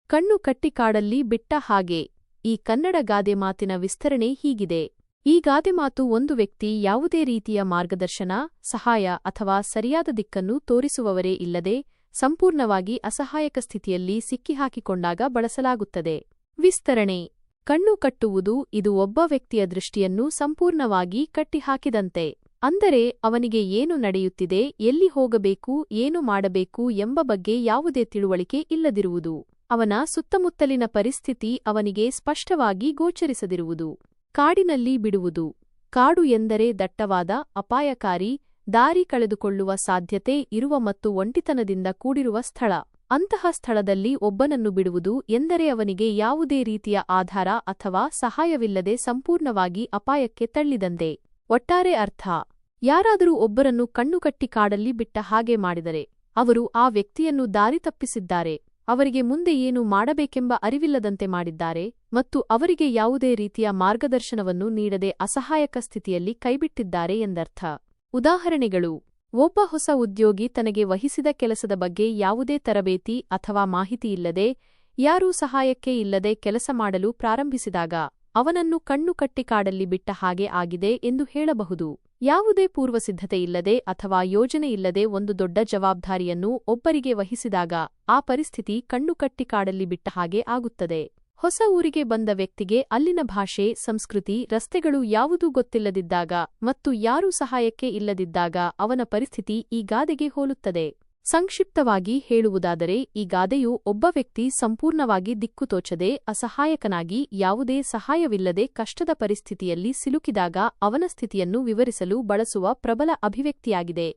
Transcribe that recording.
ಕಣ್ಣು ಕಟ್ಟಿ ಕಾಡಲ್ಲಿ ಬಿಟ್ಟ ಹಾಗೆ. ಈ ಕನ್ನಡ ಗಾದೆ ಮಾತಿನ ವಿಸ್ತರಣೆ ಹೀಗಿದೆ. ಈ ಗಾದೆ ಮಾತು ಒಂದು ವ್ಯಕ್ತಿ ಯಾವುದೇ ರೀತಿಯ ಮಾರ್ಗದರ್ಶನ, ಸಹಾಯ ಅಥವಾ ಸರಿಯಾದ ದಿಕ್ಕನ್ನು ತೋರಿಸುವವರೇ ಇಲ್ಲದೆ ಸಂಪೂರ್ಣವಾಗಿ ಅಸಹಾಯಕ ಸ್ಥಿತಿಯಲ್ಲಿ ಸಿಕ್ಕಿಹಾಕಿಕೊಂಡಾಗ ಬಳಸಲಾಗುತ್ತದೆ. ವಿಸ್ತರಣೆ: ಕಣ್ಣು ಕಟ್ಟುವುದು ಇದು ಒಬ್ಬ ವ್ಯಕ್ತಿಯ ದೃಷ್ಟಿಯನ್ನು ಸಂಪೂರ್ಣವಾಗಿ ಕಟ್ಟಿಹಾಕಿದಂತೆ. ಅಂದರೆ ಅವನಿಗೆ ಏನು ನಡೆಯುತ್ತಿದೆ, ಎಲ್ಲಿ ಹೋಗಬೇಕು, ಏನು ಮಾಡಬೇಕು ಎಂಬ ಬಗ್ಗೆ ಯಾವುದೇ ತಿಳುವಳಿಕೆ ಇಲ್ಲದಿರುವುದು. ಅವನ ಸುತ್ತಮುತ್ತಲಿನ ಪರಿಸ್ಥಿತಿ ಅವನಿಗೆ ಸ್ಪಷ್ಟವಾಗಿ ಗೋಚರಿಸದಿರುವುದು. ಕಾಡಿನಲ್ಲಿ ಬಿಡುವುದು: ಕಾಡು ಎಂದರೆ ದಟ್ಟವಾದ, ಅಪಾಯಕಾರಿ, ದಾರಿ ಕಳೆದುಕೊಳ್ಳುವ ಸಾಧ್ಯತೆ ಇರುವ ಮತ್ತು ಒಂಟಿತನದಿಂದ ಕೂಡಿರುವ ಸ್ಥಳ. ಅಂತಹ ಸ್ಥಳದಲ್ಲಿ ಒಬ್ಬನನ್ನು ಬಿಡುವುದು ಎಂದರೆ ಅವನಿಗೆ ಯಾವುದೇ ರೀತಿಯ ಆಧಾರ ಅಥವಾ ಸಹಾಯವಿಲ್ಲದೆ ಸಂಪೂರ್ಣವಾಗಿ ಅಪಾಯಕ್ಕೆ ತಳ್ಳಿದಂತೆ. ಒಟ್ಟಾರೆ ಅರ್ಥ: ಯಾರಾದರೂ ಒಬ್ಬರನ್ನು ಕಣ್ಣುಕಟ್ಟಿ ಕಾಡಲ್ಲಿ ಬಿಟ್ಟ ಹಾಗೆ ಮಾಡಿದರೆ ಅವರು ಆ ವ್ಯಕ್ತಿಯನ್ನು ದಾರಿ ತಪ್ಪಿಸಿದ್ದಾರೆ, ಅವರಿಗೆ ಮುಂದೆ ಏನು ಮಾಡಬೇಕೆಂಬ ಅರಿವಿಲ್ಲದಂತೆ ಮಾಡಿದ್ದಾರೆ ಮತ್ತು ಅವರಿಗೆ ಯಾವುದೇ ರೀತಿಯ ಮಾರ್ಗದರ್ಶನವನ್ನು ನೀಡದೆ ಅಸಹಾಯಕ ಸ್ಥಿತಿಯಲ್ಲಿ ಕೈಬಿಟ್ಟಿದ್ದಾರೆ ಎಂದರ್ಥ. ಉದಾಹರಣೆಗಳು: ಒಬ್ಬ ಹೊಸ ಉದ್ಯೋಗಿ ತನಗೆ ವಹಿಸಿದ ಕೆಲಸದ ಬಗ್ಗೆ ಯಾವುದೇ ತರಬೇತಿ ಅಥವಾ ಮಾಹಿತಿಯಿಲ್ಲದೆ, ಯಾರೂ ಸಹಾಯಕ್ಕೆ ಇಲ್ಲದೆ ಕೆಲಸ ಮಾಡಲು ಪ್ರಾರಂಭಿಸಿದಾಗ ಅವನನ್ನು ಕಣ್ಣು ಕಟ್ಟಿ ಕಾಡಲ್ಲಿ ಬಿಟ್ಟ ಹಾಗೆ ಆಗಿದೆ ಎಂದು ಹೇಳಬಹುದು. ಯಾವುದೇ ಪೂರ್ವಸಿದ್ಧತೆಯಿಲ್ಲದೆ ಅಥವಾ ಯೋಜನೆಯಿಲ್ಲದೆ ಒಂದು ದೊಡ್ಡ ಜವಾಬ್ದಾರಿಯನ್ನು ಒಬ್ಬರಿಗೆ ವಹಿಸಿದಾಗ ಆ ಪರಿಸ್ಥಿತಿ ಕಣ್ಣು ಕಟ್ಟಿ ಕಾಡಲ್ಲಿ ಬಿಟ್ಟ ಹಾಗೆ ಆಗುತ್ತದೆ. ಹೊಸ ಊರಿಗೆ ಬಂದ ವ್ಯಕ್ತಿಗೆ ಅಲ್ಲಿನ ಭಾಷೆ, ಸಂಸ್ಕೃತಿ, ರಸ್ತೆಗಳು ಯಾವುದೂ ಗೊತ್ತಿಲ್ಲದಿದ್ದಾಗ ಮತ್ತು ಯಾರೂ ಸಹಾಯಕ್ಕೆ ಇಲ್ಲದಿದ್ದಾಗ ಅವನ ಪರಿಸ್ಥಿತಿ ಈ ಗಾದೆಗೆ ಹೋಲುತ್ತದೆ. ಸಂಕ್ಷಿಪ್ತವಾಗಿ ಹೇಳುವುದಾದರೆ, ಈ ಗಾದೆಯು ಒಬ್ಬ ವ್ಯಕ್ತಿ ಸಂಪೂರ್ಣವಾಗಿ ದಿಕ್ಕುತೋಚದೆ, ಅಸಹಾಯಕನಾಗಿ, ಯಾವುದೇ ಸಹಾಯವಿಲ್ಲದೆ ಕಷ್ಟದ ಪರಿಸ್ಥಿತಿಯಲ್ಲಿ ಸಿಲುಕಿದಾಗ ಅವನ ಸ್ಥಿತಿಯನ್ನು ವಿವರಿಸಲು ಬಳಸುವ ಪ್ರಬಲ ಅಭಿವ್ಯಕ್ತಿಯಾಗಿದೆ.